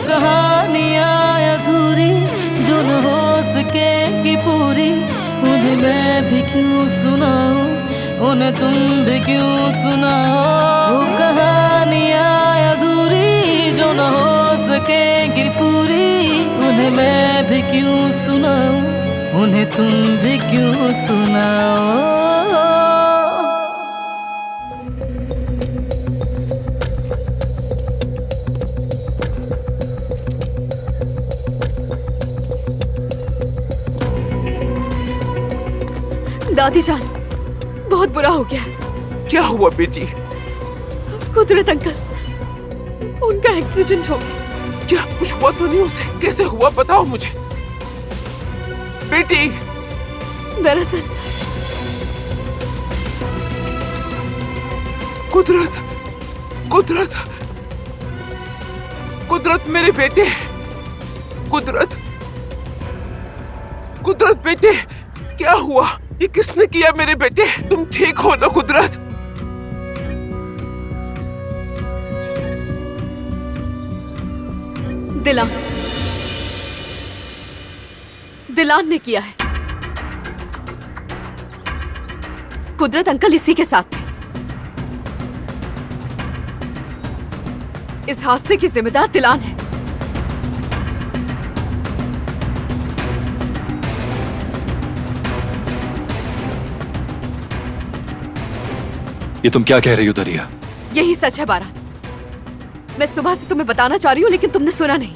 कहानियाँ अधूरी जो न हो सकेगी पूरी, उन्हें मैं भी क्यों सुनाऊं, उन्हें तुम भी क्यों सुनाओ। वो कहानियाँ अधूरी जो न हो सकेगी पूरी, उन्हें मैं भी क्यों सुनाऊं, उन्हें तुम भी क्यों सुनाओ। दादी जान, बहुत बुरा हो गया। क्या हुआ बेटी? कुदरत अंकल, उनका एक्सीडेंट हो गया। क्या कुछ हुआ तो नहीं उसे? कैसे हुआ बताओ मुझे बेटी। दरअसल कुदरत, कुदरत, कुदरत मेरे बेटे, कुदरत, कुदरत बेटे, क्या हुआ? ये किसने किया मेरे बेटे? तुम ठीक हो ना कुदरत? दिलान, दिलान ने किया है। कुदरत अंकल इसी के साथ थे। इस हादसे की जिम्मेदार दिलान है। ये तुम क्या कह रही हो दरिया? यही सच है बारान। मैं सुबह से तुम्हें बताना चाह रही हूं लेकिन तुमने सुना नहीं।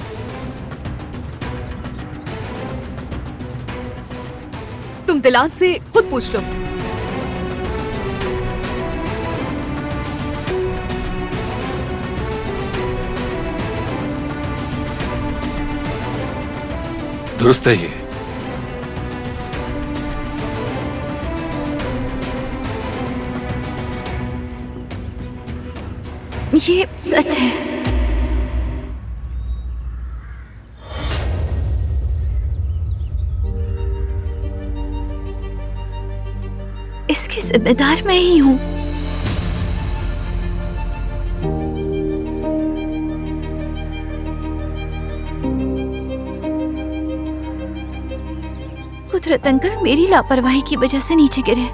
तुम दिलान से खुद पूछ लो। दुरुस्त है ये। ये सच है। इसकी जिम्मेदार मैं ही हूं। कुदरत अंकल मेरी लापरवाही की वजह से नीचे गिरे।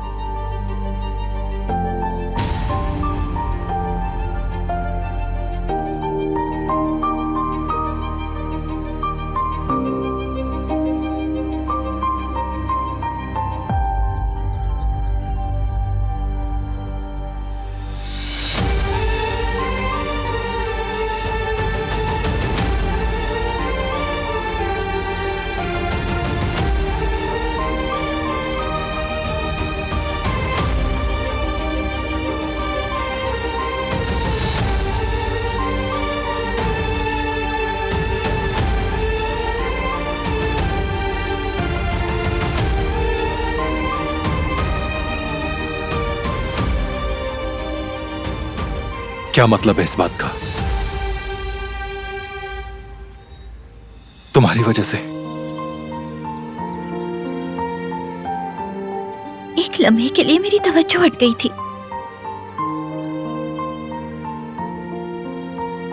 क्या मतलब है इस बात का? तुम्हारी वजह से। एक लम्हे के लिए मेरी तवज्जो हट गई थी।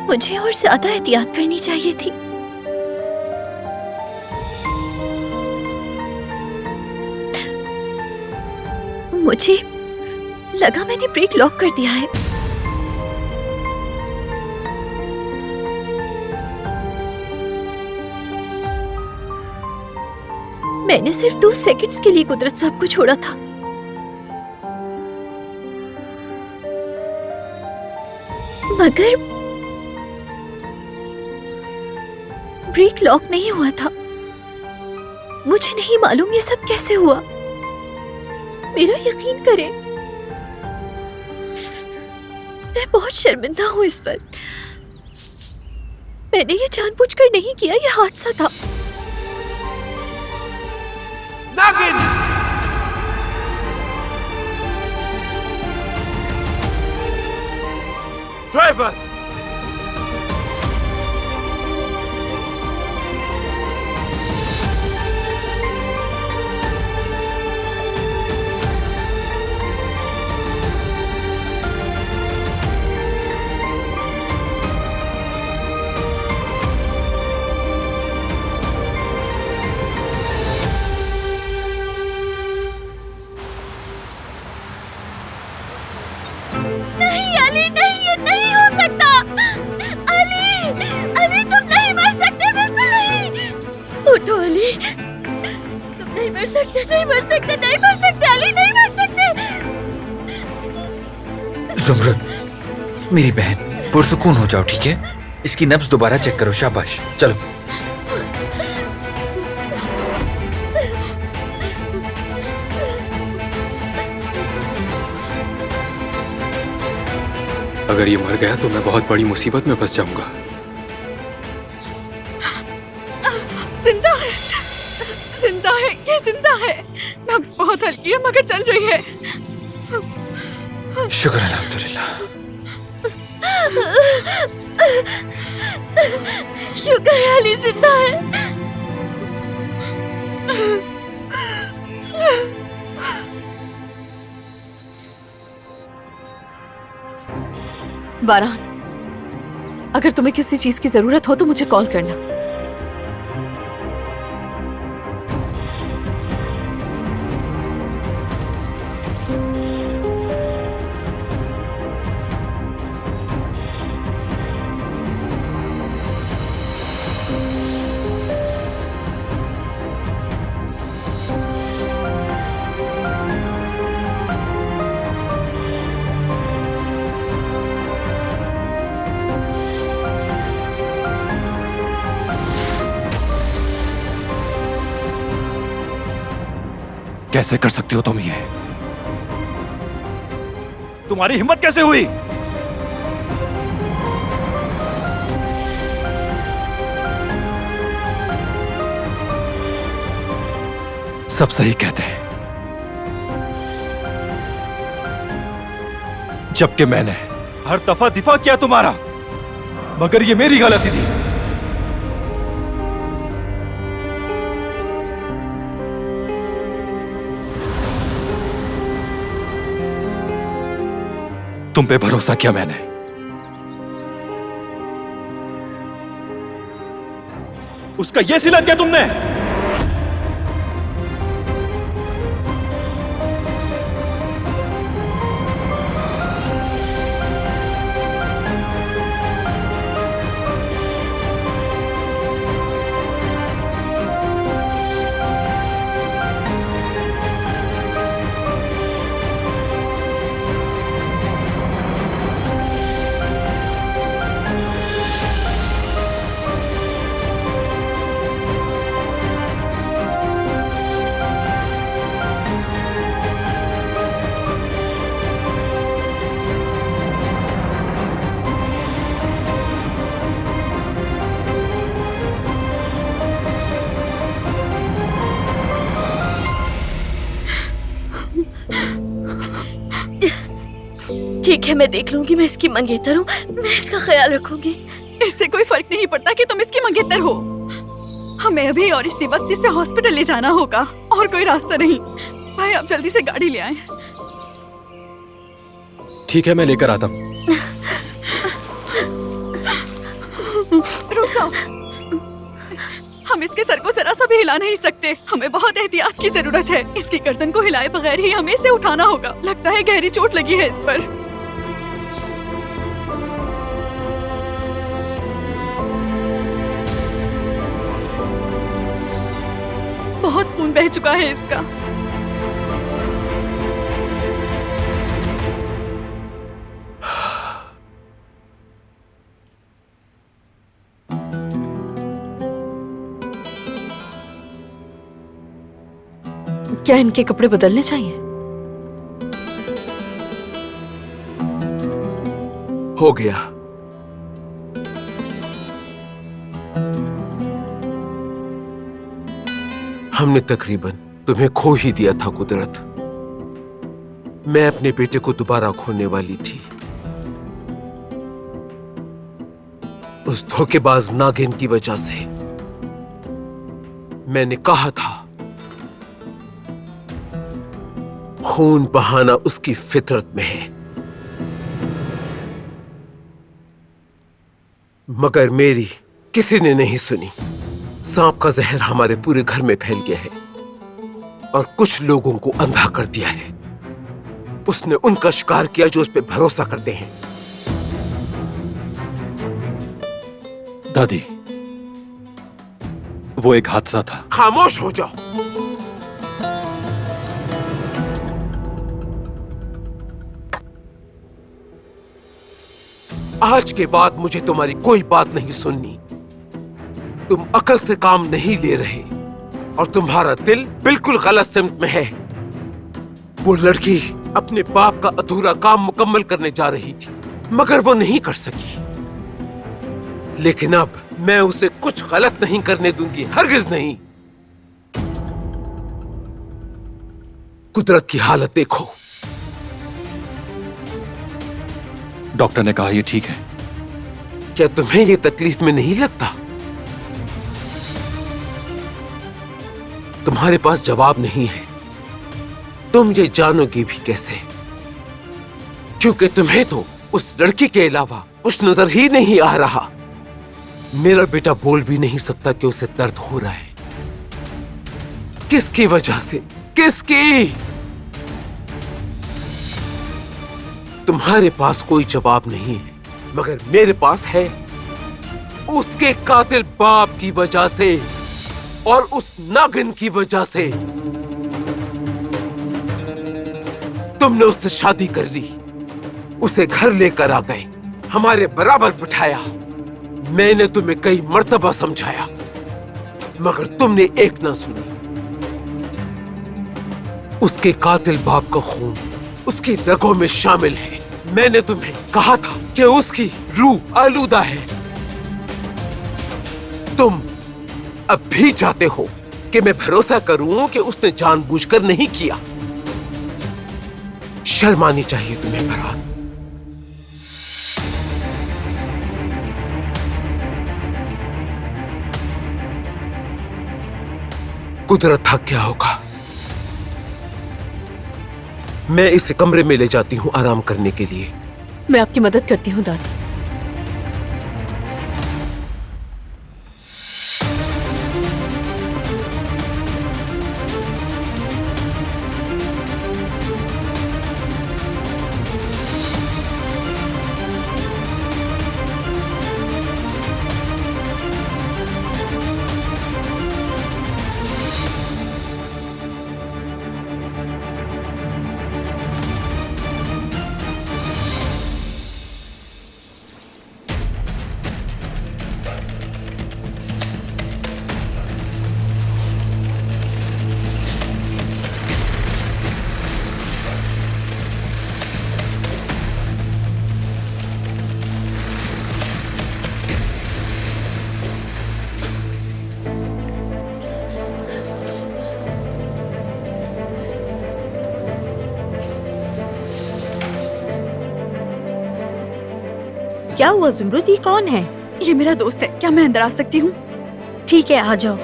मुझे और ज्यादा एहतियात करनी चाहिए थी। मुझे लगा मैंने ब्रेक लॉक कर दिया है। मैंने सिर्फ 2 सेकंड्स के लिए कुदरत साहब को छोड़ा था। मगर ब्रेक लॉक नहीं हुआ था। मुझे नहीं मालूम ये सब कैसे हुआ। मेरा यकीन करें, मैं बहुत शर्मिंदा हूं इस पर। मैंने ये जानबूझकर नहीं किया, ये हादसा था। नागिन! ड्राइवर! उठो अली, तुम नहीं मर सकते, नहीं मर सकते, नहीं मर सकते अली, नहीं मर सकते। ज़ुमरद मेरी बहन, पुरसुकून हो जाओ, ठीक है? इसकी नब्ज दोबारा चेक करो। शाबाश, चलो। अगर ये मर गया तो मैं बहुत बड़ी मुसीबत में फंस जाऊंगा। जिंदा है, जिंदा है, ये जिंदा है। नब्ज बहुत हल्की है मगर चल रही है। शुक्र अल्हम्दुलिल्लाह। शुक्र है अली जिंदा है। बारान, अगर तुम्हें किसी चीज की जरूरत हो तो मुझे कॉल करना। कैसे कर सकते हो तुम ये? तुम्हारी हिम्मत कैसे हुई? सब सही कहते हैं, जबकि मैंने हर दफा दिफा किया तुम्हारा, मगर ये मेरी गलती थी। तुम पे भरोसा किया मैंने, उसका ये सिला किया तुमने। ठीक है, मैं देख लूंगी। मैं इसकी मंगेतर हूँ, मैं इसका ख्याल रखूंगी। इससे कोई फर्क नहीं पड़ता कि तुम इसकी मंगेतर हो। हमें अभी और इसी वक्त इसे हॉस्पिटल ले जाना होगा और कोई रास्ता नहीं। भाई आप जल्दी से गाड़ी ले आए। ठीक है, मैं लेकर आता हूँ। रुक जाओ, हम इसके सर को जरा सा भी हिला नहीं सकते। हमें बहुत एहतियात की जरूरत है। इसकी गर्दन को हिलाए बगैर ही हमें इसे उठाना होगा। लगता है गहरी चोट लगी है इस पर। बहुत खून बह चुका है इसका। क्या इनके कपड़े बदलने चाहिए? हो गया। हमने तकरीबन तुम्हें खो ही दिया था कुदरत। मैं अपने बेटे को दोबारा खोने वाली थी। उस धोखेबाज नागिन की वजह से। मैंने कहा था खून बहाना उसकी फितरत में है, मगर मेरी किसी ने नहीं सुनी। सांप का जहर हमारे पूरे घर में फैल गया है और कुछ लोगों को अंधा कर दिया है। उसने उनका शिकार किया जो उस पर भरोसा करते हैं। दादी, वो एक हादसा था। खामोश हो जाओ। आज के बाद मुझे तुम्हारी कोई बात नहीं सुननी। तुम अकल से काम नहीं ले रहे और तुम्हारा दिल बिल्कुल गलत सिमत में है। वो लड़की अपने बाप का अधूरा काम मुकम्मल करने जा रही थी, मगर वो नहीं कर सकी। लेकिन अब मैं उसे कुछ गलत नहीं करने दूंगी, हरगिज नहीं। कुदरत की हालत देखो। डॉक्टर ने कहा ये ठीक है। क्या तुम्हें ये तकलीफ में नहीं लगता? तुम्हारे पास जवाब नहीं है। तुम ये जानोगे भी कैसे? क्योंकि तुम्हें तो उस लड़की के अलावा कुछ नजर ही नहीं आ रहा। मेरा बेटा बोल भी नहीं सकता कि उसे दर्द हो रहा है। किसकी वजह से? किसकी? तुम्हारे पास कोई जवाब नहीं है, मगर मेरे पास है। उसके कातिल बाप की वजह से और उस नागिन की वजह से। तुमने उससे शादी कर ली, उसे घर लेकर आ गए, हमारे बराबर बिठाया। मैंने तुम्हें कई मर्तबा समझाया, मगर तुमने एक ना सुनी। उसके कातिल बाप का खून उसकी रगों में शामिल है। मैंने तुम्हें कहा था कि उसकी रूह आलूदा है। तुम अब भी चाहते हो कि मैं भरोसा करूं कि उसने जानबूझकर नहीं किया। शर्म आनी चाहिए तुम्हें फरहान। कुदरत थक गया होगा। मैं इस कमरे में ले जाती हूँ आराम करने के लिए। मैं आपकी मदद करती हूँ दादी। क्या हुआ ज़ुमरुद, ये कौन है? ये मेरा दोस्त है, क्या मैं अंदर आ सकती हूँ? ठीक है, आ जाओ।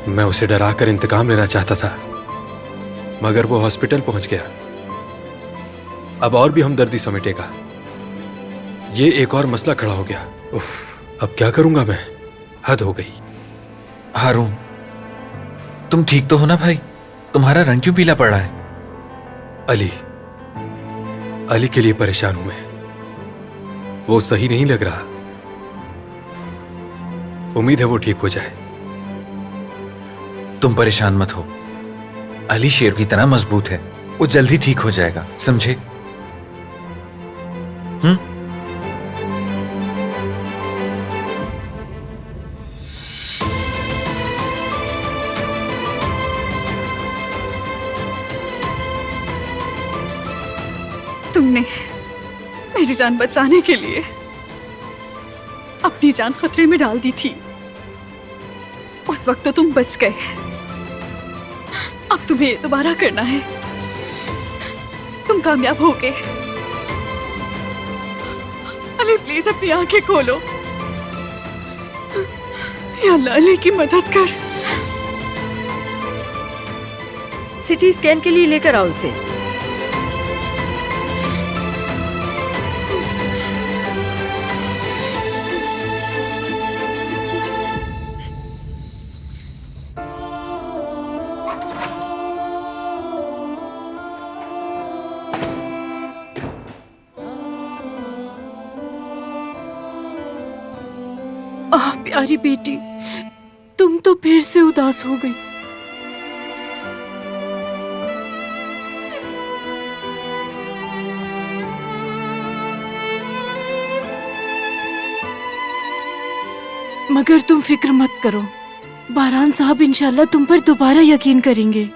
मैं उसे डराकर इंतकाम लेना चाहता था, मगर वो हॉस्पिटल पहुंच गया। अब और भी हमदर्दी समेटेगा। ये एक और मसला खड़ा हो गया। उफ, अब क्या करूंगा मैं? हद हो गई। हारून, तुम ठीक तो हो ना भाई? तुम्हारा रंग क्यों पीला पड़ा है? अली के लिए परेशान हूं मैं। वो सही नहीं लग रहा। उम्मीद है वो ठीक हो जाए। तुम परेशान मत हो। अली शेर की तरह मजबूत है, वो जल्दी ठीक हो जाएगा, समझे? तुमने मेरी जान बचाने के लिए अपनी जान खतरे में डाल दी थी। उस वक्त तो तुम बच गए। अब तुम्हें ये दोबारा करना है। तुम कामयाब हो गए। अली प्लीज अपनी आंखें खोलो। या अल्लाह, अली की मदद कर। सिटी स्कैन के लिए लेकर आओ उसे। आह प्यारी बेटी, तुम तो फिर से उदास हो गई। मगर तुम फिक्र मत करो, बारान साहब इंशाल्लाह तुम पर दोबारा यकीन करेंगे।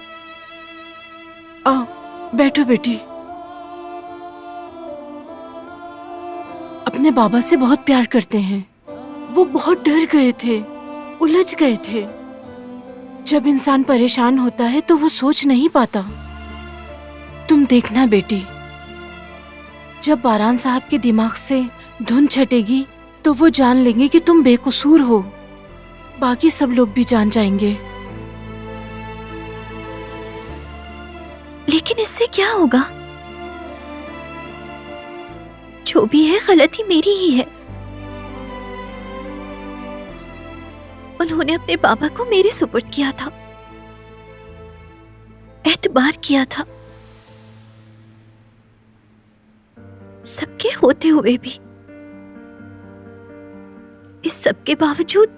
आओ बैठो बेटी। अपने बाबा से बहुत प्यार करते हैं। वो बहुत डर गए थे, उलझ गए थे। जब इंसान परेशान होता है तो वो सोच नहीं पाता। तुम देखना बेटी, जब बारान साहब के दिमाग से धुन छटेगी तो वो जान लेंगे कि तुम बेकसूर हो। बाकी सब लोग भी जान जाएंगे। लेकिन इससे क्या होगा? जो भी है गलती मेरी ही है। उन्होंने अपने बाबा को मेरे सुपुर्द किया था, एतबार किया था। सबके होते हुए भी, इस सब के बावजूद,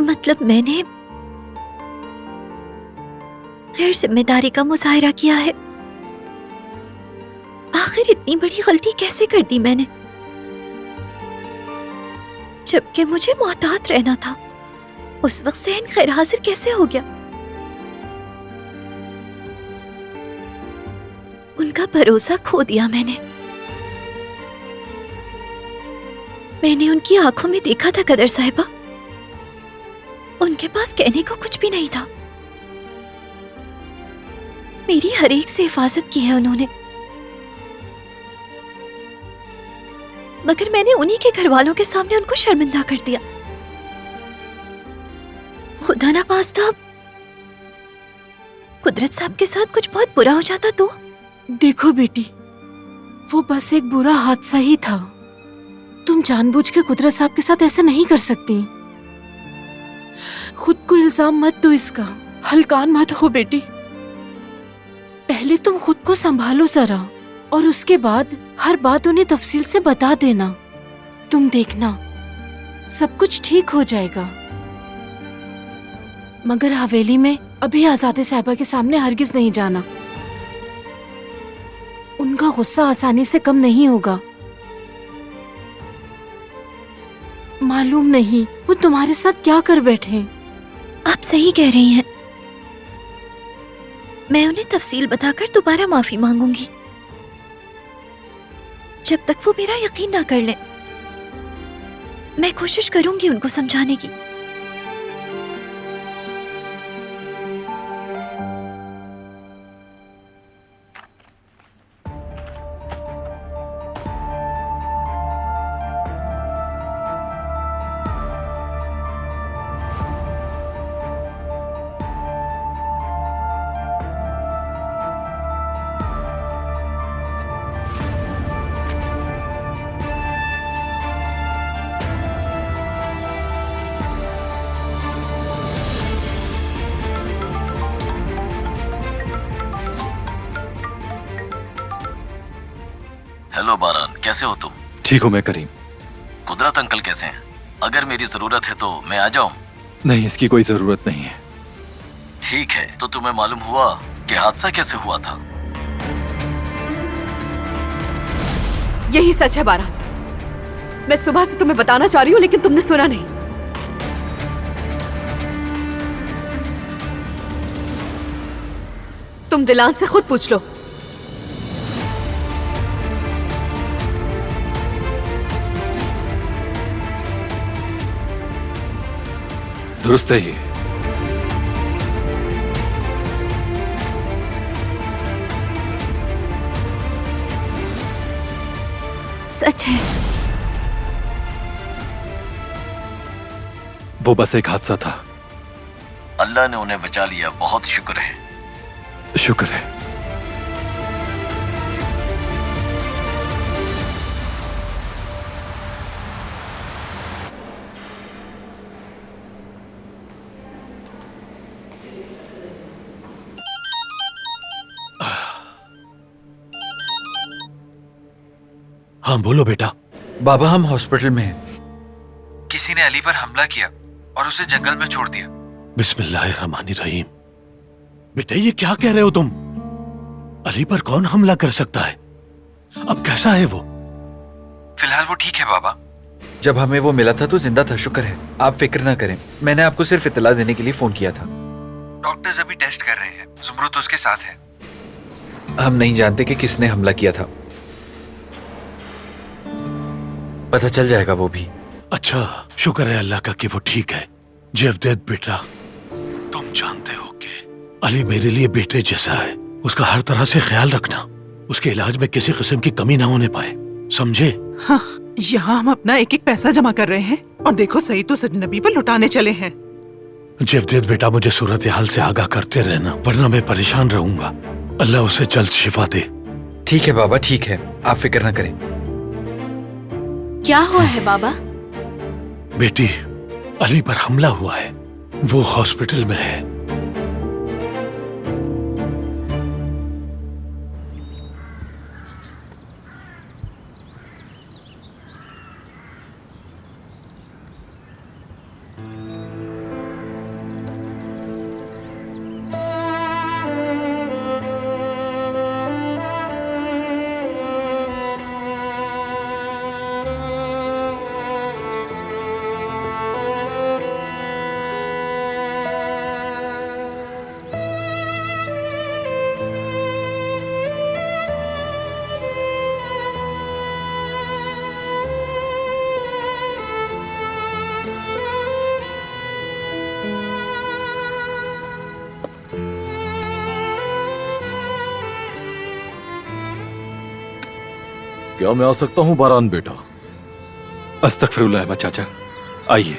मतलब मैंने गैर जिम्मेदारी का मुजाहिरा किया है। आखिर इतनी बड़ी गलती कैसे कर दी मैंने, जबकि मुझे मोहतात रहना था। उस वक्त सहन खैर हाजिर कैसे हो गया? उनका भरोसा खो दिया मैंने उनकी आंखों में देखा था कदर साहिबा, उनके पास कहने को कुछ भी नहीं था। मेरी हर एक से हिफाजत की है उन्होंने, मगर मैंने उन्हीं के घर वालों के सामने उनको शर्मिंदा कर दिया। खुदा ना पास्ता कुदरत साहब के साथ कुछ बहुत बुरा हो जाता तो? देखो बेटी, वो बस एक बुरा हादसा ही था। तुम जानबूझ के कुदरत साहब के साथ ऐसा नहीं कर सकती। खुद को इल्जाम मत दो इसका, हल्कान मत हो बेटी। पहले तुम खुद को संभालो जरा, और उसके बाद हर बात उन्हें तफसील से बता देना। तुम देखना सब कुछ ठीक हो जाएगा। मगर हवेली में अभी आजादे साहिबा के सामने हरगिज नहीं जाना। उनका गुस्सा आसानी से कम नहीं होगा। मालूम नहीं वो तुम्हारे साथ क्या कर बैठे। आप सही कह रही हैं। मैं उन्हें तफसील बताकर दोबारा माफी मांगूंगी, जब तक वो मेरा यकीन ना कर लें। मैं कोशिश करूंगी उनको समझाने की। हेलो बारान, कैसे हो तुम? ठीक हूँ मैं करीम। कुदरत अंकल कैसे हैं? अगर मेरी जरूरत है तो मैं आ जाऊं? नहीं, इसकी कोई जरूरत नहीं है। ठीक है, तो तुम्हें मालूम हुआ कि हादसा कैसे हुआ था? यही सच है बारान। मैं सुबह से तुम्हें बताना चाह रही हूँ, लेकिन तुमने सुना नहीं। तुम दिलान से खुद पूछ लो। दुरुस्त है ये। सच है। वो बस एक हादसा था। अल्लाह ने उन्हें बचा लिया, बहुत शुक्र है। शुक्र है। हाँ बोलो बेटा। बाबा हम हॉस्पिटल में हैं। किसी ने अली पर हमला किया और उसे जंगल में छोड़ दिया। बिस्मिल्लाहिर्रहमानिर्रहीम। बेटा ये क्या कह रहे हो तुम? अली पर कौन हमला कर सकता है? अब कैसा है वो? फिलहाल वो ठीक है बाबा। जब हमें वो मिला था तो जिंदा था, शुक्र है। आप फिक्र ना करें, मैंने आपको सिर्फ इत्तला देने के लिए फोन किया था। डॉक्टर्स अभी टेस्ट कर रहे हैं, जुमरुत उसके साथ है। हम नहीं जानते कि किसने हमला किया था, पता चल जाएगा वो भी। अच्छा, शुक्र है अल्लाह का कि वो ठीक है। जेवदेद बेटा, तुम जानते हो कि अली मेरे लिए बेटे जैसा है। उसका हर तरह से ख्याल रखना, उसके इलाज में किसी किस्म की कमी ना होने पाए, समझे? हाँ, यहाँ हम अपना एक एक पैसा जमा कर रहे हैं और देखो सही तो सजनबी पर लुटाने चले हैं। जेवदेद बेटा, मुझे सूरत हाल से आगाह करते रहना, वरना मैं परेशान रहूंगा। अल्लाह उसे जल्द शिफा दे। ठीक है बाबा, ठीक है, आप फिक्र ना करें। क्या हुआ है बाबा? बेटी, अली पर हमला हुआ है, वो हॉस्पिटल में है। क्या मैं आ सकता हूं बारान बेटा? अस्तगफिरुल्लाह अहमद चाचा, आइए।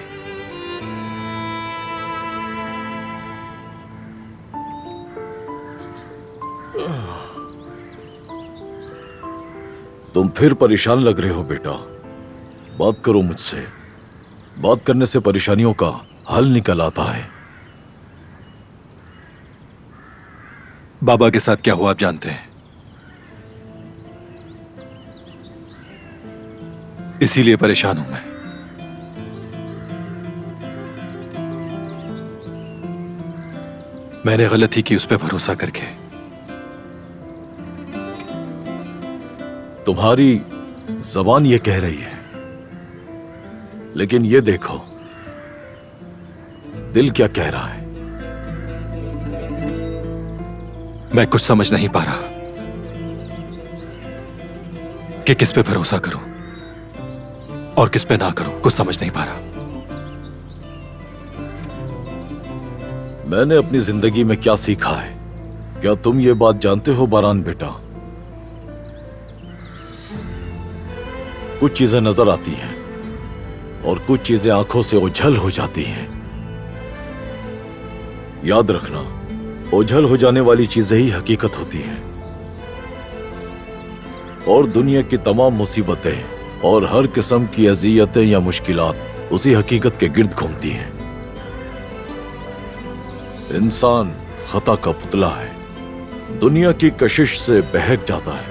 तुम फिर परेशान लग रहे हो बेटा। बात करो मुझसे। बात करने से परेशानियों का हल निकल आता है। बाबा के साथ क्या हुआ आप जानते हैं, इसीलिए परेशान हूं मैं। मैंने गलती की उस पर भरोसा करके। तुम्हारी जबान ये कह रही है, लेकिन ये देखो दिल क्या कह रहा है। मैं कुछ समझ नहीं पा रहा कि किस पे भरोसा करूं और किस पे ना करूं, कुछ समझ नहीं पा रहा। मैंने अपनी जिंदगी में क्या सीखा है, क्या तुम ये बात जानते हो बारान बेटा? कुछ चीजें नजर आती हैं और कुछ चीजें आंखों से ओझल हो जाती हैं। याद रखना, ओझल हो जाने वाली चीजें ही हकीकत होती हैं और दुनिया की तमाम मुसीबतें और हर किस्म की अजियतें या मुश्किलात उसी हकीकत के गिर्द घूमती हैं। इंसान खता का पुतला है, दुनिया की कशिश से बहक जाता है।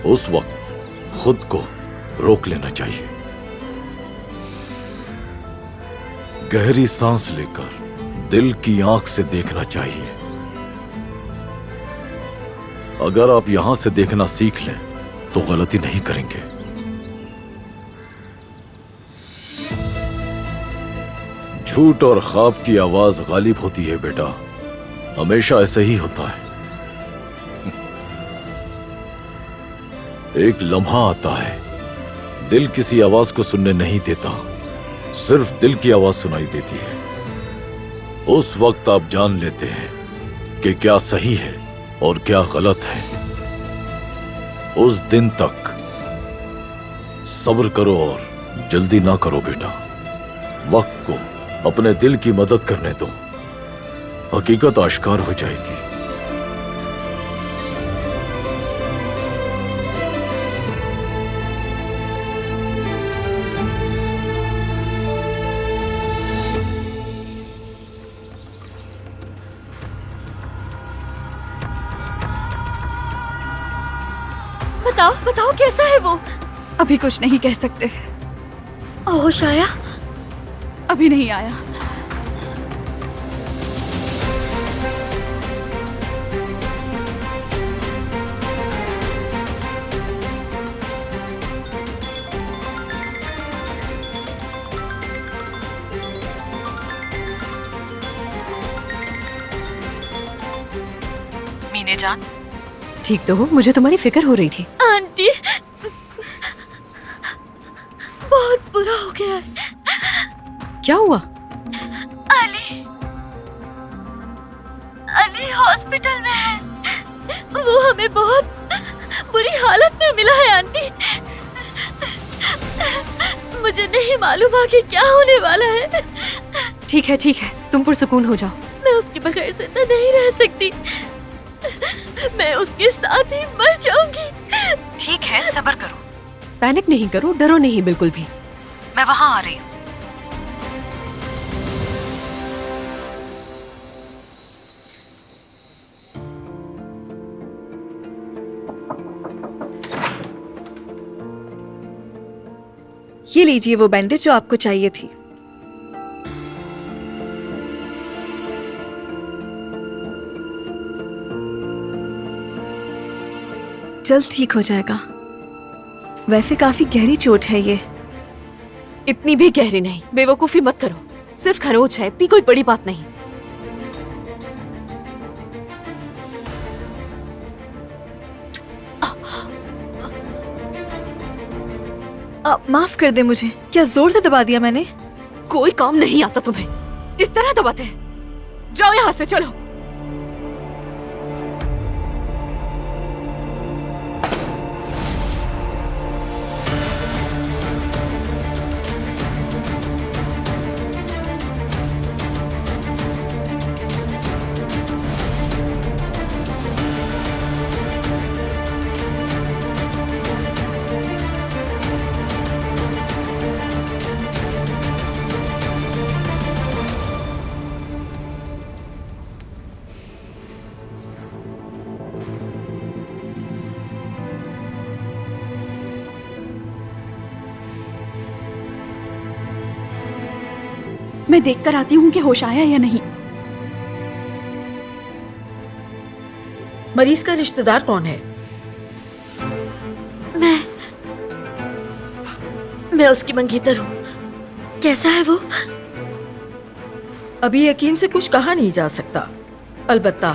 उस वक्त खुद को रोक लेना चाहिए, गहरी सांस लेकर दिल की आंख से देखना चाहिए। अगर आप यहां से देखना सीख लें तो गलती नहीं करेंगे। झूठ और ख्वाब की आवाज गालिब होती है बेटा, हमेशा ऐसे ही होता है। एक लम्हा आता है, दिल किसी आवाज को सुनने नहीं देता, सिर्फ दिल की आवाज सुनाई देती है। उस वक्त आप जान लेते हैं कि क्या सही है और क्या गलत है। उस दिन तक सब्र करो और जल्दी ना करो बेटा। वक्त को अपने दिल की मदद करने दो, हकीकत आश्कार हो जाएगी। बताओ बताओ कैसा है वो? अभी कुछ नहीं कह सकते। होश आया? अभी नहीं आया। मीने जान, ठीक तो हो? मुझे तुम्हारी फिक्र हो रही थी। आंटी, बहुत बुरा हो गया है। क्या हुआ? अली हॉस्पिटल में है। वो हमें बहुत बुरी हालत में मिला है आंटी। मुझे नहीं मालूम आगे क्या होने वाला है। ठीक है, तुम पुरसुकून हो जाओ। मैं उसके बगैर जिंदा नहीं रह सकती। मैं उसके साथ ही मर जाऊंगी। ठीक है, सब्र करो, पैनिक नहीं करो, डरो नहीं बिल्कुल भी। मैं वहां आ रही हूँ। ये लीजिए वो बैंडेज जो आपको चाहिए थी। जल्द ठीक हो जाएगा। वैसे काफी गहरी चोट है ये। इतनी भी गहरी नहीं, बेवकूफी मत करो। सिर्फ खरोच है, इतनी कोई बड़ी बात नहीं। आप माफ कर दे मुझे। क्या जोर से दबा दिया मैंने? कोई काम नहीं आता तुम्हें। इस तरह दबाते हैं। जाओ यहाँ से, चलो। मैं देखकर आती हूँ कि होश आया या नहीं। मरीज का रिश्तेदार कौन है? मैं उसकी मंगेतर हूँ। कैसा है वो? अभी यकीन से कुछ कहा नहीं जा सकता। अलबत्ता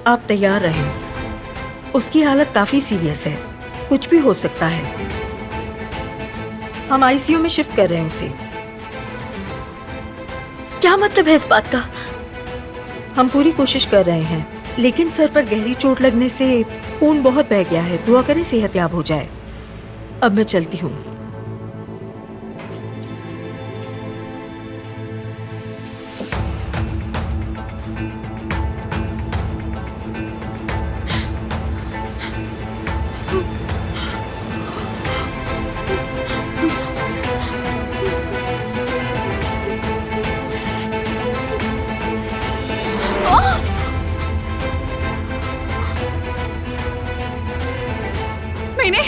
आप तैयार रहें। उसकी हालत काफी सीरियस है, कुछ भी हो सकता है। हम आईसीयू में शिफ्ट कर रहे हैं उसे। क्या मतलब है इस बात का? हम पूरी कोशिश कर रहे हैं, लेकिन सर पर गहरी चोट लगने से खून बहुत बह गया है। दुआ करें सेहतयाब हो जाए। अब मैं चलती हूँ। मैंने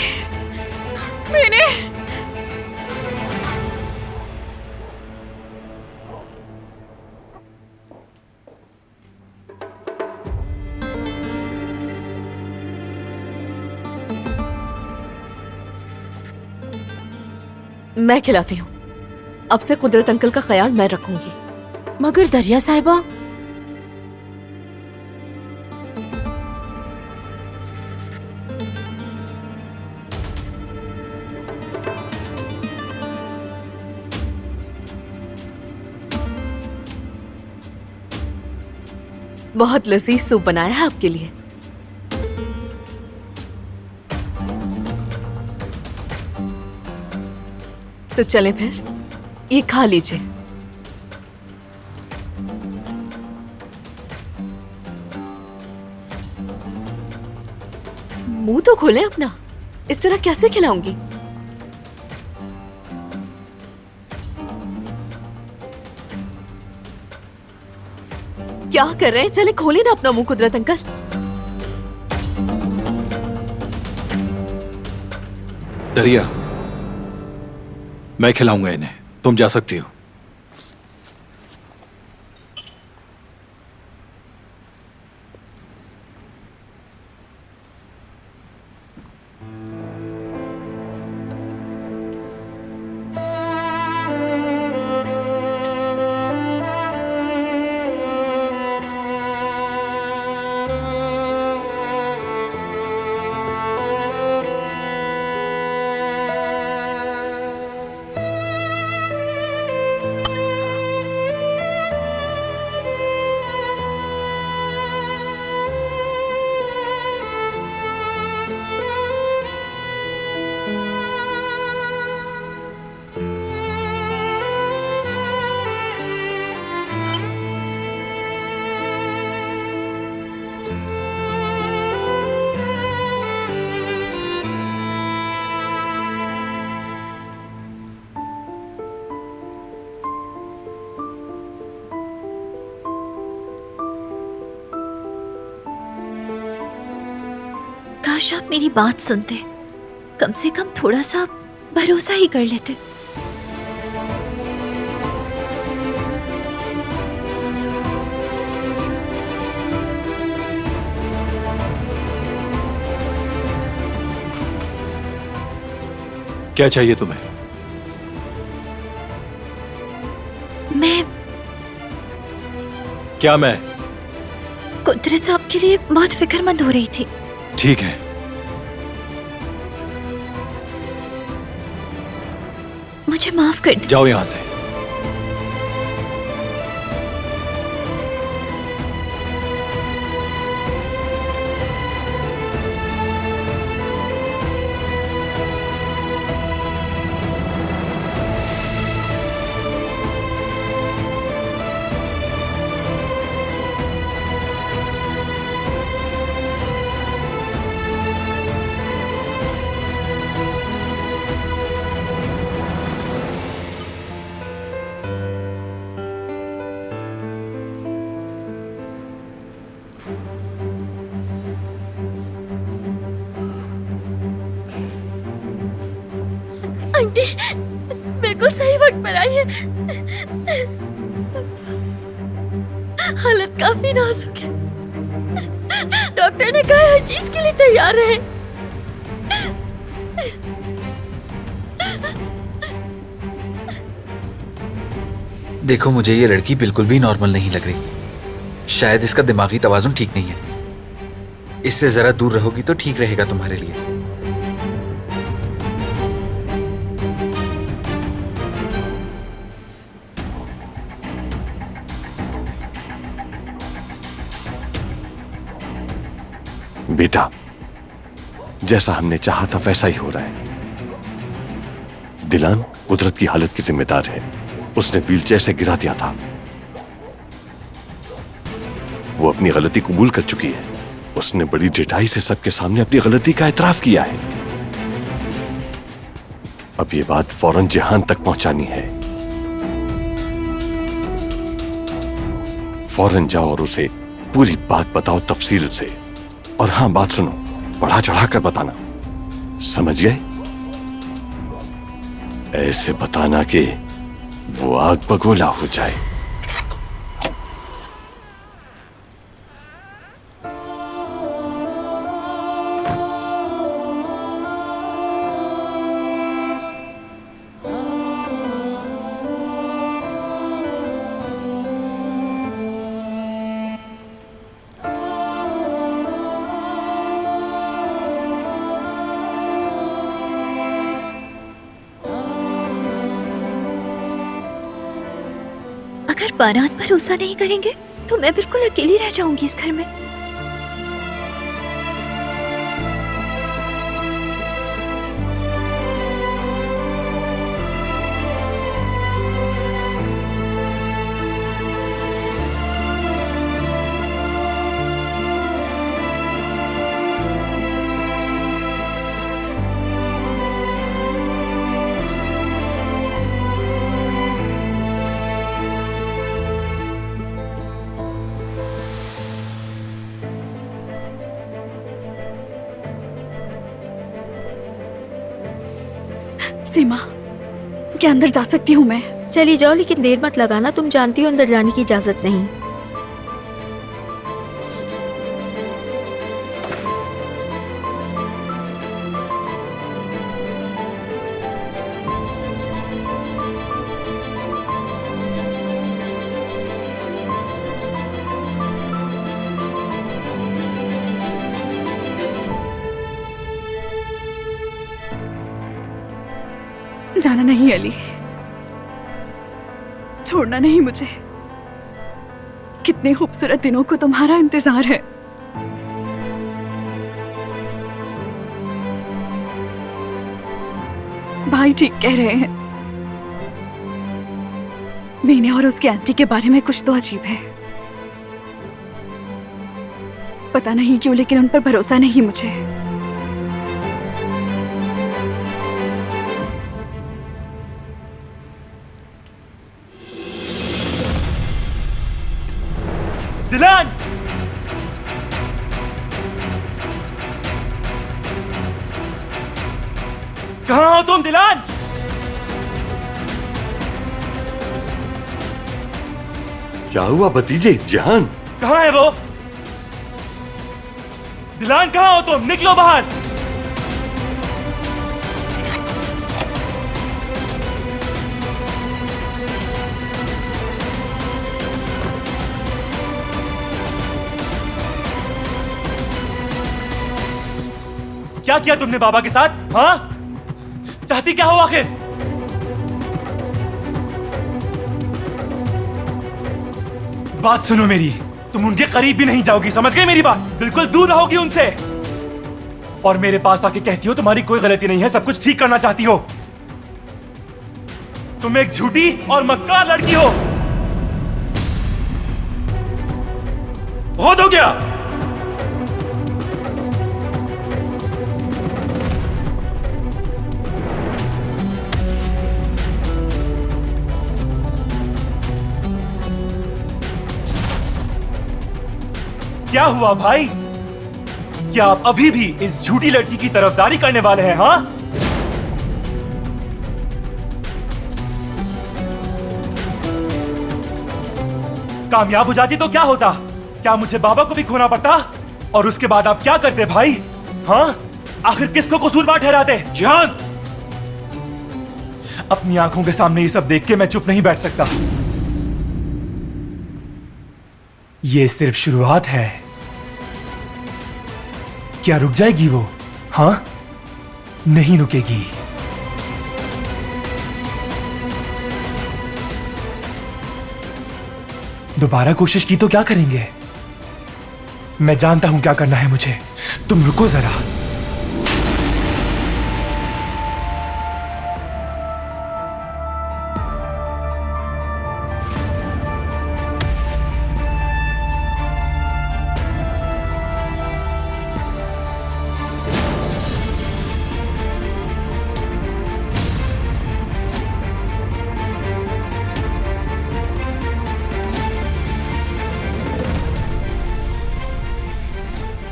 मैं खिलाती हूँ। अब से कुदरत अंकल का ख्याल मैं रखूंगी। मगर दरिया साहिबा, बहुत लजीज सूप बनाया है आपके लिए। तो चलें फिर, ये खा लीजिए। मुंह तो खोले अपना। इस तरह कैसे खिलाऊंगी? क्या कर रहे हैं? चले खोले ना अपना मुंह कुदरत अंकल। दरिया, मैं खिलाऊंगा इन्हें, तुम जा सकती हो। काश आप मेरी बात सुनते, कम से कम थोड़ा सा भरोसा ही कर लेते। क्या चाहिए तुम्हें? मैं क्या मैं? कुदरत साहब के लिए बहुत फिक्रमंद हो रही थी। ठीक है, मुझे माफ कर दो। जाओ यहां से। आंटी बिल्कुल सही वक्त पर आई है। हालत काफी नाजुक है। डॉक्टर ने कहा हर चीज के लिए तैयार रहे। देखो, मुझे ये लड़की बिल्कुल भी नॉर्मल नहीं लग रही। शायद इसका दिमागी तवाजुन ठीक नहीं है। इससे जरा दूर रहोगी तो ठीक रहेगा तुम्हारे लिए। बेटा, जैसा हमने चाहा था वैसा ही हो रहा है। दिलान कुदरत की हालत की जिम्मेदार है। उसने व्हीलचेयर से गिरा दिया था। वो अपनी गलती कबूल कर चुकी है। उसने बड़ी ढिठाई से सबके सामने अपनी गलती का एतराफ किया है। अब ये बात फौरन जिहान तक पहुंचानी है। फौरन जाओ और उसे पूरी बात बताओ तफसील से। और हाँ, बात सुनो, बढ़ा चढ़ा कर बताना, समझ गए? ऐसे बताना कि वो आग बगोला हो जाए। अगर बारात भरोसा नहीं करेंगे तो मैं बिल्कुल अकेली रह जाऊंगी इस घर में। सीमा, क्या अंदर जा सकती हूँ मैं? चली जाओ, लेकिन देर मत लगाना। तुम जानती हो अंदर जाने की इजाजत नहीं। जाना नहीं अली, छोड़ना नहीं मुझे। कितने खूबसूरत दिनों को तुम्हारा इंतजार है। भाई ठीक कह रहे हैं, मीने और उसकी आंटी के बारे में कुछ तो अजीब है। पता नहीं क्यों, लेकिन उन पर भरोसा नहीं मुझे। दिलान! कहाँ हो तुम दिलान? क्या हुआ भतीजे जान? कहाँ है वो? दिलान कहाँ हो तुम? निकलो बाहर। क्या किया तुमने बाबा के साथ? हाँ, चाहती क्या हो आखिर? बात सुनो मेरी, तुम उनके करीब भी नहीं जाओगी, समझ गए मेरी बात? बिल्कुल दूर रहोगी उनसे। और मेरे पास आके कहती हो तुम्हारी कोई गलती नहीं है, सब कुछ ठीक करना चाहती हो। तुम एक झूठी और मक्कार लड़की हो। बहुत हो गया। क्या हुआ भाई? क्या आप अभी भी इस झूठी लड़की की तरफदारी करने वाले हैं? हाँ, कामयाब हो जाती तो क्या होता? क्या मुझे बाबा को भी खोना पड़ता? और उसके बाद आप क्या करते भाई? हाँ, आखिर किसको कसूरवार ठहराते? जान, अपनी आंखों के सामने ये सब देख के मैं चुप नहीं बैठ सकता। ये सिर्फ शुरुआत है। क्या रुक जाएगी वो? हाँ, नहीं रुकेगी। दोबारा कोशिश की तो क्या करेंगे? मैं जानता हूं क्या करना है मुझे। तुम रुको जरा।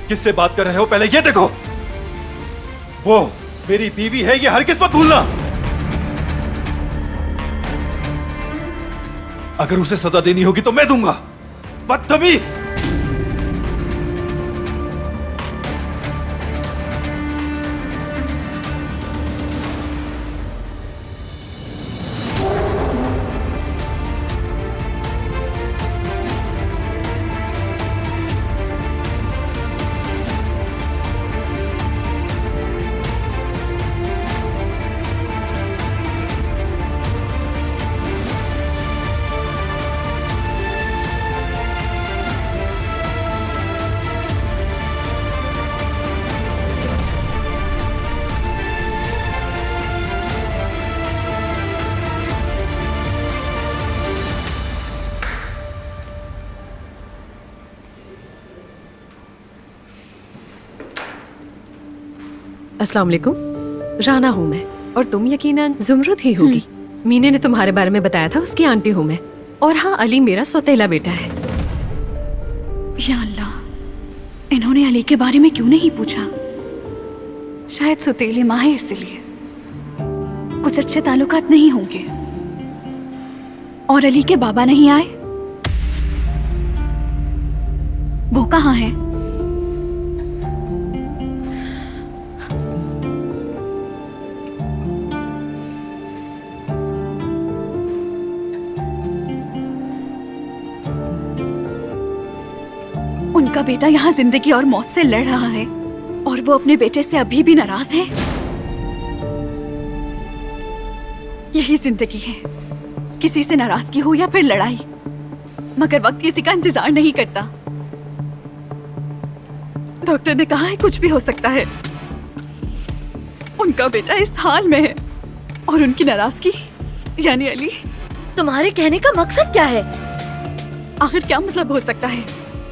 किससे बात कर रहे हो पहले ये देखो। वो मेरी बीवी है, ये हरगिज़ मत भूलना। अगर उसे सजा देनी होगी तो मैं दूंगा। बदतमीज। अस्सलाम वालेकुम, राना हूँ मैं और तुम यकीनन जुमरुद ही होगी। मीने ने तुम्हारे बारे में बताया था, उसकी आंटी हूँ मैं। और हाँ, अली मेरा सौतेला बेटा है। या अल्लाह, इन्होंने अली के बारे में क्यों नहीं पूछा? शायद सौतेली माँ है इसलिए। कुछ अच्छे ताल्लुकात नहीं होंगे। और अली के बाबा नहीं आए? वो कहाँ है? उनका बेटा यहाँ जिंदगी और मौत से लड़ रहा है और वो अपने बेटे से अभी भी नाराज है। यही जिंदगी है, किसी से नाराजगी हो या फिर लड़ाई, मगर वक्त किसी का इंतजार नहीं करता। डॉक्टर ने कहा है कुछ भी हो सकता है। उनका बेटा इस हाल में है और उनकी नाराजगी यानी अली। तुम्हारे कहने का मकसद क्या है? आखिर क्या मतलब हो सकता है?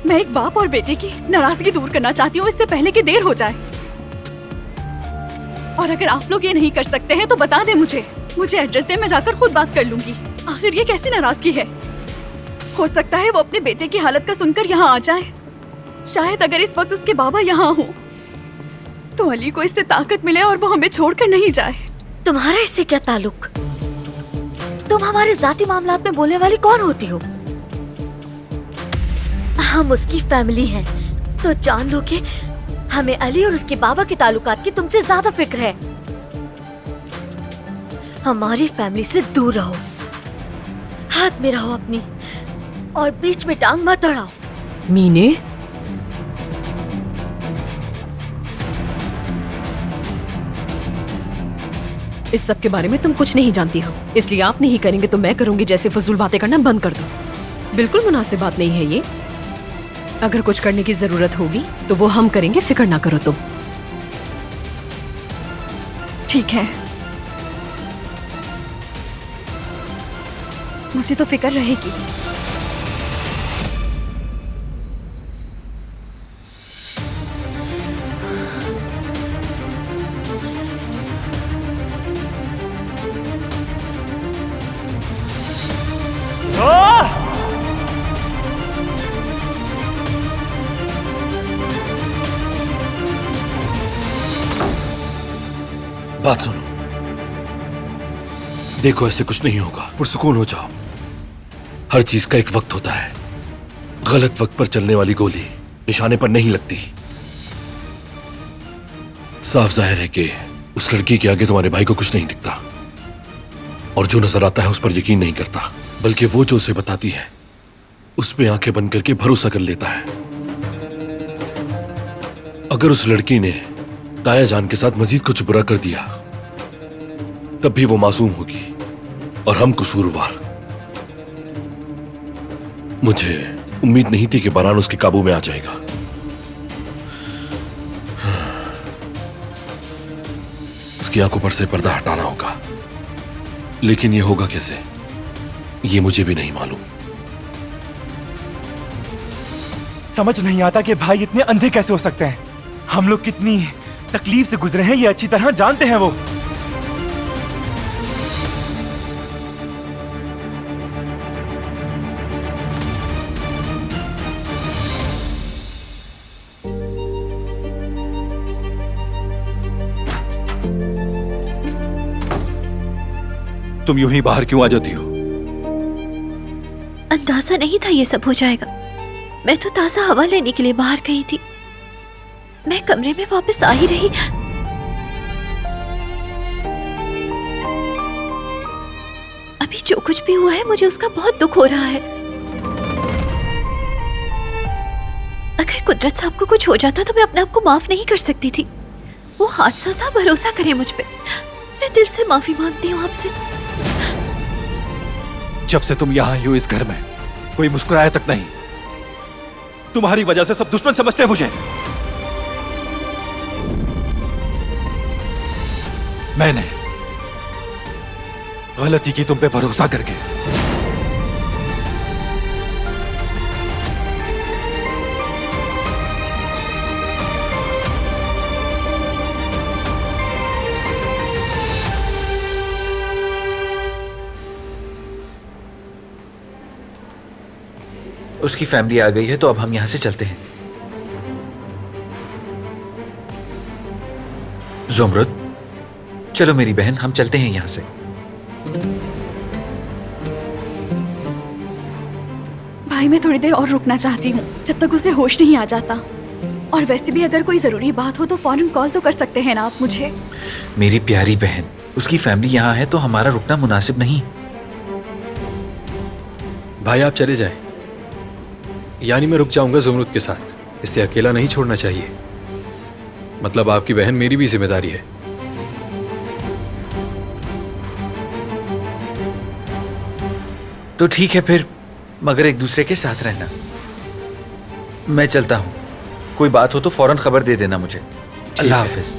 मैं एक बाप और बेटे की नाराजगी दूर करना चाहती हूँ इससे पहले कि देर हो जाए। और अगर आप लोग ये नहीं कर सकते हैं तो बता दें मुझे एड्रेस दे, मैं जाकर खुद बात कर लूंगी। आखिर ये कैसी नाराजगी है? हो सकता है वो अपने बेटे की हालत का सुनकर यहाँ आ जाए। शायद अगर इस वक्त उसके बाबा यहाँ हो तो अली को इससे ताकत मिले और वो हमें छोड़कर नहीं जाए। तुम्हारा इससे क्या ताल्लुक? तुम हमारे जाती मामलात में बोलने वाली कौन होती हो? हम उसकी फैमिली हैं, तो जान लो कि हमें अली और उसके बाबा के ताल्लुकात की तुमसे ज्यादा फिक्र है। हमारी फैमिली से दूर रहो, हाथ में रहो अपनी, और बीच में टांग मत अड़ाओ। मीने, इस सब के बारे में तुम कुछ नहीं जानती हो, इसलिए आप नहीं करेंगे तो मैं करूंगी। जैसे फजूल बातें करना बंद कर दो। बिल्कुल मुनासिब बात नहीं है ये। अगर कुछ करने की जरूरत होगी तो वो हम करेंगे, फिक्र ना करो तुम। ठीक है, मुझे तो फिक्र रहेगी। बात सुनो, देखो ऐसे कुछ नहीं होगा, पुरसुकून हो जाओ। हर चीज का एक वक्त होता है। गलत वक्त पर चलने वाली गोली निशाने पर नहीं लगती। साफ जाहिर है कि उस लड़की के आगे तुम्हारे भाई को कुछ नहीं दिखता, और जो नजर आता है उस पर यकीन नहीं करता, बल्कि वो जो उसे बताती है उस पे आंखें बंद करके भरोसा कर लेता है। अगर उस लड़की ने ताया जान के साथ मजीद कुछ बुरा कर दिया तब भी वो मासूम होगी और हम कसूरवार। मुझे उम्मीद नहीं थी कि बारान उसके काबू में आ जाएगा। उसकी आंखों पर से पर्दा हटाना होगा, लेकिन ये होगा कैसे ये मुझे भी नहीं मालूम। समझ नहीं आता कि भाई इतने अंधे कैसे हो सकते हैं। हम लोग कितनी तकलीफ से गुजरे हैं ये अच्छी तरह जानते हैं वो। तुम यूं ही बाहर क्यों आ जाती हो? अंदाजा नहीं था ये सब हो जाएगा। मैं तो ताजा हवा लेने के लिए बाहर गई थी। मैं कमरे में वापस आ ही रही, अभी जो कुछ भी हुआ है मुझे उसका बहुत दुख हो रहा है। अगर कुदरत साहब को कुछ हो जाता तो मैं अपने आप को माफ नहीं कर सकती थी। वो हादसा था, भरोसा करें मुझ पे। मैं दिल से माफी मांगती हूँ आपसे। जब से तुम यहां आई हो इस घर में कोई मुस्कुराया तक नहीं। तुम्हारी वजह से सब दुश्मन समझते हैं मुझे। मैंने गलती की तुम पे भरोसा करके। उसकी फैमिली आ गई है तो अब हम यहां से चलते हैं। जुमरुद चलो मेरी बहन, हम चलते हैं यहाँ से। भाई मैं थोड़ी देर और रुकना चाहती हूँ, जब तक उसे होश नहीं आ जाता। और वैसे भी अगर कोई जरूरी बात हो तो फौरन कॉल तो कर सकते हैं ना आप मुझे। मेरी प्यारी बहन, उसकी फैमिली यहाँ है तो हमारा रुकना मुनासिब नहीं। भाई आप चले जाएं, यानी मैं रुक जाऊंगा जुमरुद के साथ। इसे अकेला नहीं छोड़ना चाहिए। मतलब आपकी बहन मेरी भी जिम्मेदारी है। तो ठीक है फिर, मगर एक दूसरे के साथ रहना। मैं चलता हूँ, कोई बात हो तो फौरन खबर दे देना मुझे। अल्लाह हाफिज।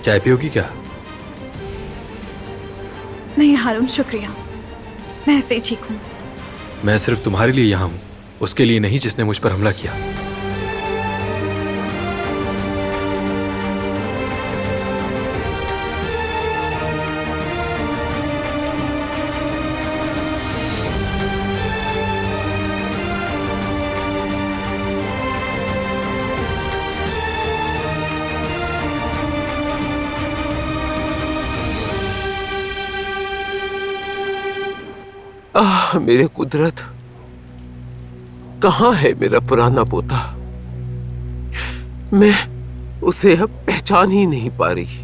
चाय पियोगी क्या? नहीं हारून, शुक्रिया, मैं ऐसे ही ठीक हूँ। मैं सिर्फ तुम्हारे लिए यहाँ हूँ, उसके लिए नहीं जिसने मुझ पर हमला किया। मेरे कुदरत, कहाँ है मेरा पुराना पोता? मैं उसे अब पहचान ही नहीं पा रही।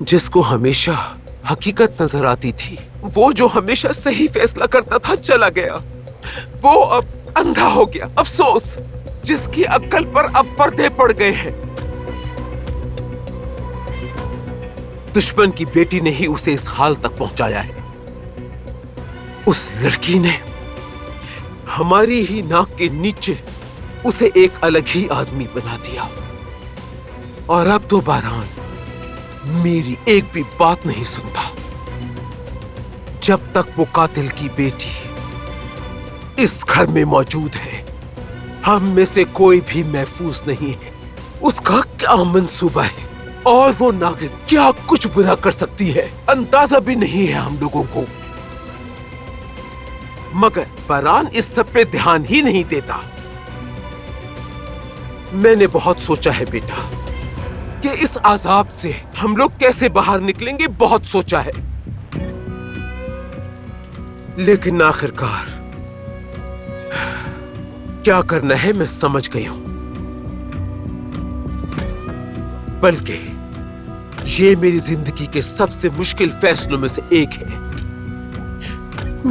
जिसको हमेशा हकीकत नजर आती थी, वो जो हमेशा सही फैसला करता था, चला गया। वो अब अंधा हो गया। अफसोस, जिसकी अक्ल पर अब पर्दे पड़ गए हैं। दुश्मन की बेटी ने ही उसे इस हाल तक पहुंचाया है। उस लड़की ने हमारी ही नाक के नीचे उसे एक अलग ही आदमी बना दिया। और अब तो बारान मेरी एक भी बात नहीं सुनता। जब तक वो कातिल की बेटी इस घर में मौजूद है, हम में से कोई भी महफूज नहीं है। उसका क्या मंसूबा है और वो नागिन क्या कुछ बुरा कर सकती है, अंदाजा भी नहीं है हम लोगों को। मगर बारान इस सब पे ध्यान ही नहीं देता। मैंने बहुत सोचा है बेटा कि इस आजाब से हम लोग कैसे बाहर निकलेंगे, बहुत सोचा है। लेकिन आखिरकार क्या करना है मैं समझ गई हूं। बल्कि ये मेरी जिंदगी के सबसे मुश्किल फैसलों में से एक है।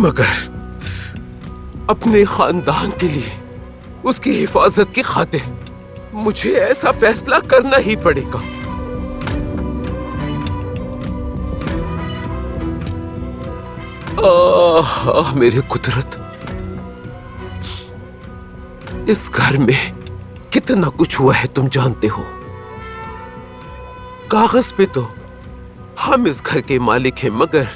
मगर अपने खानदान के लिए, उसकी हिफाजत की खातिर मुझे ऐसा फैसला करना ही पड़ेगा। मेरे कुदरत, इस घर में कितना कुछ हुआ है तुम जानते हो। कागज पे तो हम इस घर के मालिक हैं, मगर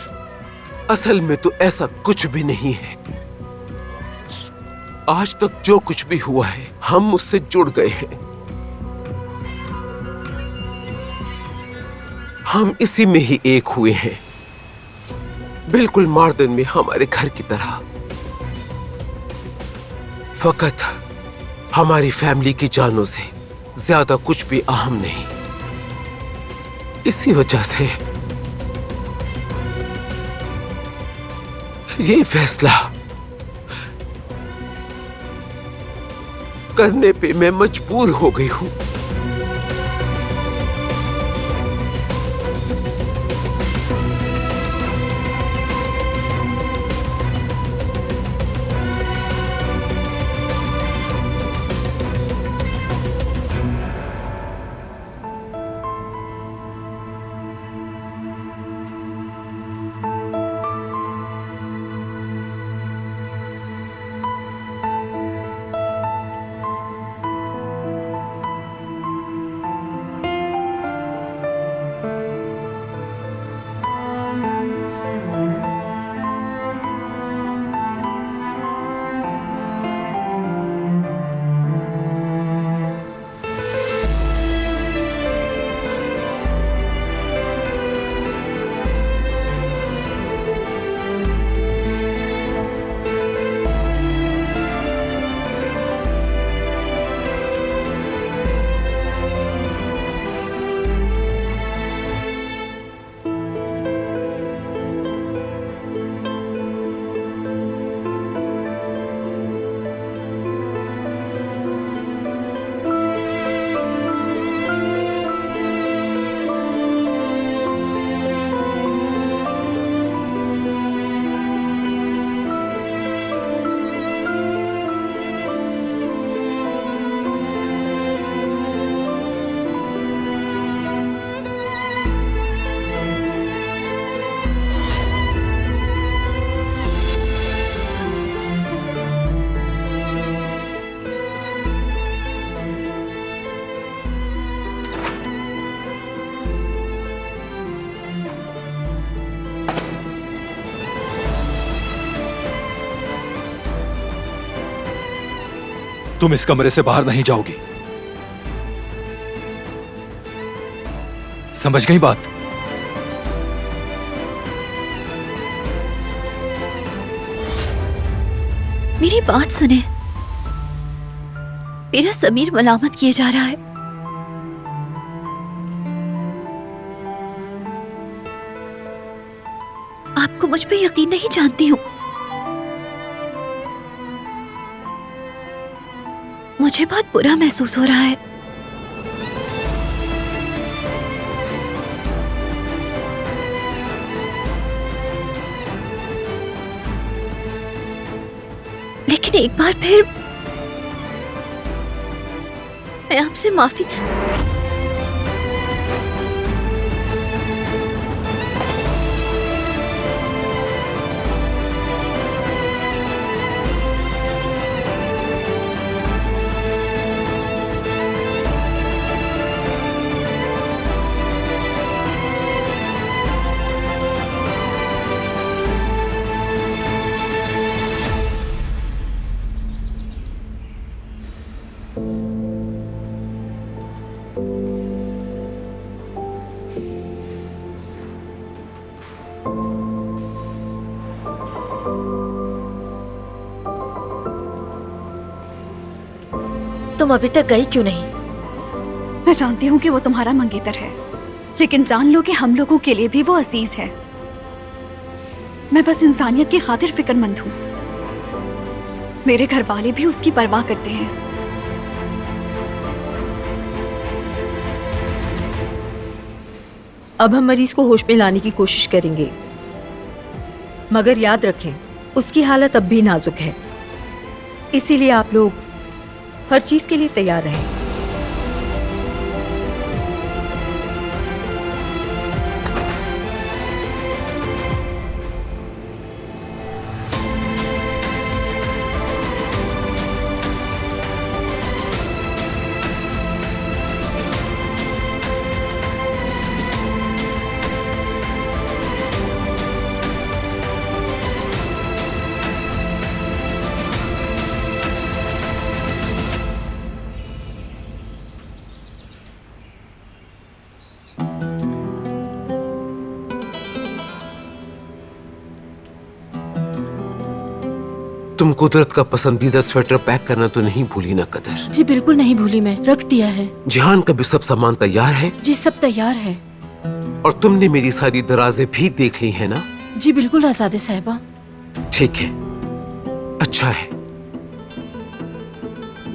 असल में तो ऐसा कुछ भी नहीं है। आज तक जो कुछ भी हुआ है, हम उससे जुड़ गए हैं। हम इसी में ही एक हुए हैं, बिल्कुल मार्दन में हमारे घर की तरह। फकत हमारी फैमिली की जानों से ज्यादा कुछ भी अहम नहीं। इसी वजह से ये फैसला करने पे मैं मजबूर हो गई हूं। तुम इस कमरे से बाहर नहीं जाओगी, समझ गई बात? मेरी बात सुने, मेरा समीर मलामत किए जा रहा है। आपको मुझ पे यकीन नहीं, जानती हूं। मुझे बहुत बुरा महसूस हो रहा है। लेकिन एक बार फिर मैं आपसे माफी। तुम अभी तक गई क्यों नहीं? मैं जानती हूँ कि वो तुम्हारा मंगेतर है, लेकिन जान लो कि हम लोगों के लिए भी वो अजीज है। मैं बस इंसानियत की खातिर फिक्रमंद हूँ। मेरे घर वाले भी उसकी परवाह करते हैं। अब हम मरीज को होश में लाने की कोशिश करेंगे, मगर याद रखें उसकी हालत अब भी नाजुक है, इसीलिए आप लोग हर चीज के लिए तैयार रहें। तुम कुदरत का पसंदीदा स्वेटर पैक करना तो नहीं भूली ना कदर? जी बिल्कुल नहीं भूली, मैं रख दिया है। जिहान का भी सब सामान तैयार है? जी सब तैयार है। और तुमने मेरी सारी दराजें भी देख ली है ना? जी बिल्कुल आजादे साहिबा। ठीक है, अच्छा है।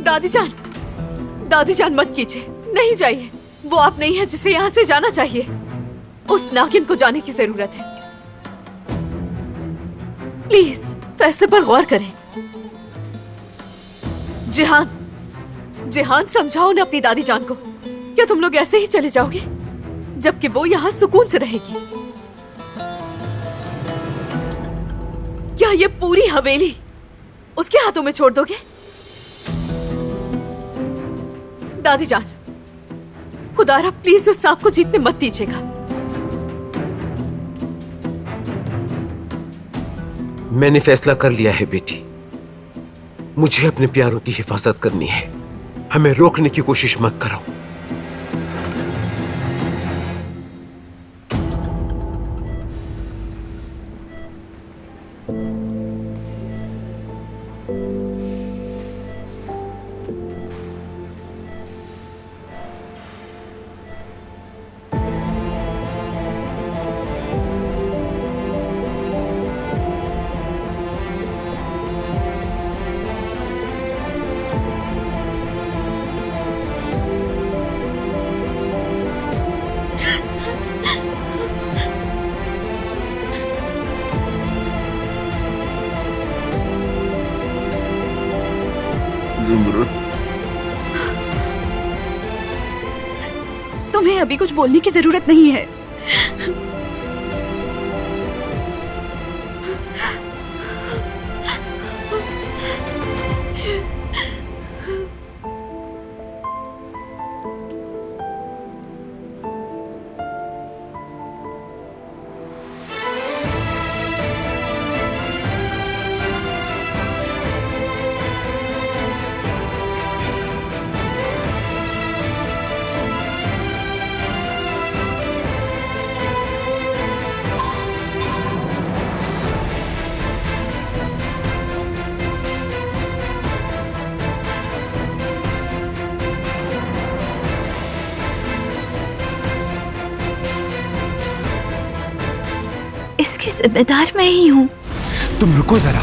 दादी जान मत कीजिए, नहीं जाइए। वो आप नहीं है जिसे यहाँ से जाना चाहिए। उस नागिन को जाने की जरूरत है। प्लीज फैसले पर गौर करें। जिहान समझाओ ना अपनी दादी जान को। क्या तुम लोग ऐसे ही चले जाओगे जबकि वो यहाँ सुकून से रहेगी? क्या ये पूरी हवेली उसके हाथों में छोड़ दोगे? दादी जान, खुदारा प्लीज उस सांप को जीतने मत दीजिएगा। मैंने फैसला कर लिया है बेटी, मुझे अपने प्यारों की हिफाजत करनी है। हमें रोकने की कोशिश मत करो। तुम्हें अभी कुछ बोलने की जरूरत नहीं है। जिम्मेदार मैं ही हूँ। तुम रुको जरा।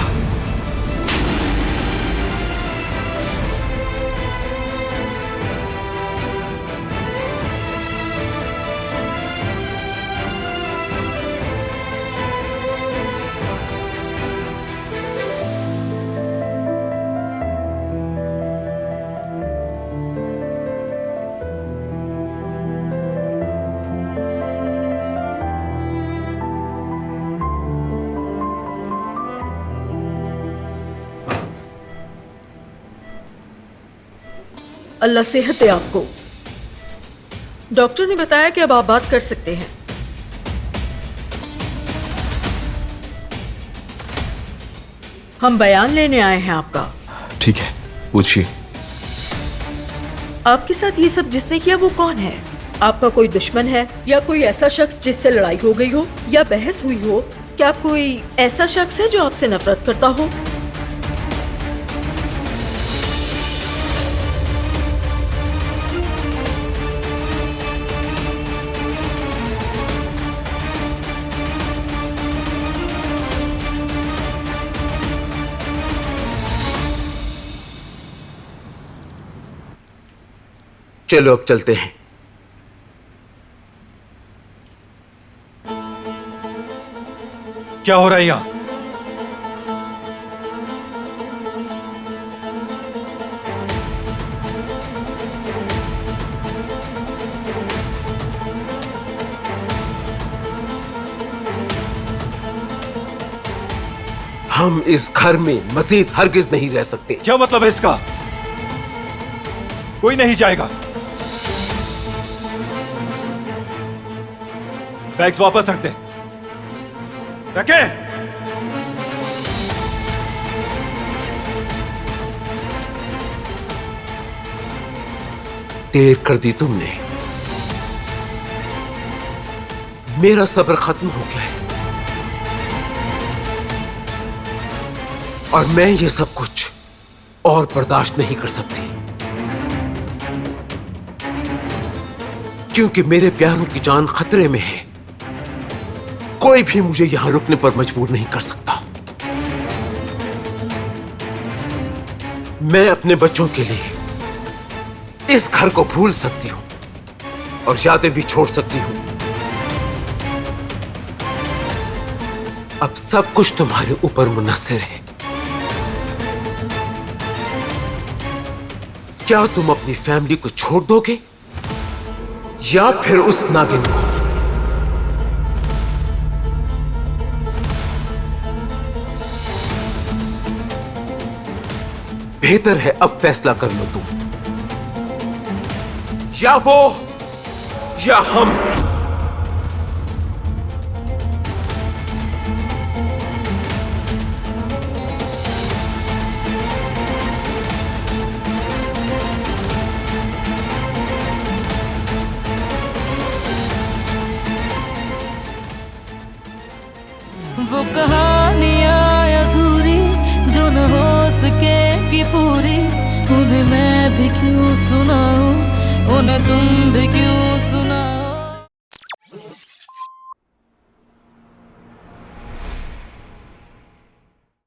अल्लाह सेहत दे आपको। डॉक्टर ने बताया कि अब आप बात कर सकते हैं। हम बयान लेने आए हैं आपका। ठीक है, पूछिए। आपके साथ ये सब जिसने किया वो कौन है? आपका कोई दुश्मन है या कोई ऐसा शख्स जिससे लड़ाई हो गई हो या बहस हुई हो? क्या कोई ऐसा शख्स है जो आपसे नफरत करता हो? चलो अब चलते हैं। क्या हो रहा है यहां? हम इस घर में मजीद हरगिज नहीं रह सकते। क्या मतलब है इसका? कोई नहीं जाएगा। बैग्स वापस रख दे। रखे। देर कर दी तुमने। मेरा सब्र खत्म हो गया है और मैं ये सब कुछ और बर्दाश्त नहीं कर सकती, क्योंकि मेरे प्यारों की जान खतरे में है। कोई भी मुझे यहां रुकने पर मजबूर नहीं कर सकता। मैं अपने बच्चों के लिए इस घर को भूल सकती हूं और यादें भी छोड़ सकती हूं। अब सब कुछ तुम्हारे ऊपर मुनहसर है। क्या तुम अपनी फैमिली को छोड़ दोगे या फिर उस नागिन को? बेहतर है अब फैसला कर लो तुम, या वो या हम। वो कहानियां अधूरी जो न हो सके कि पूरी, उन्हें मैं भी क्यों सुनाऊं, उन्हें तुम भी क्यों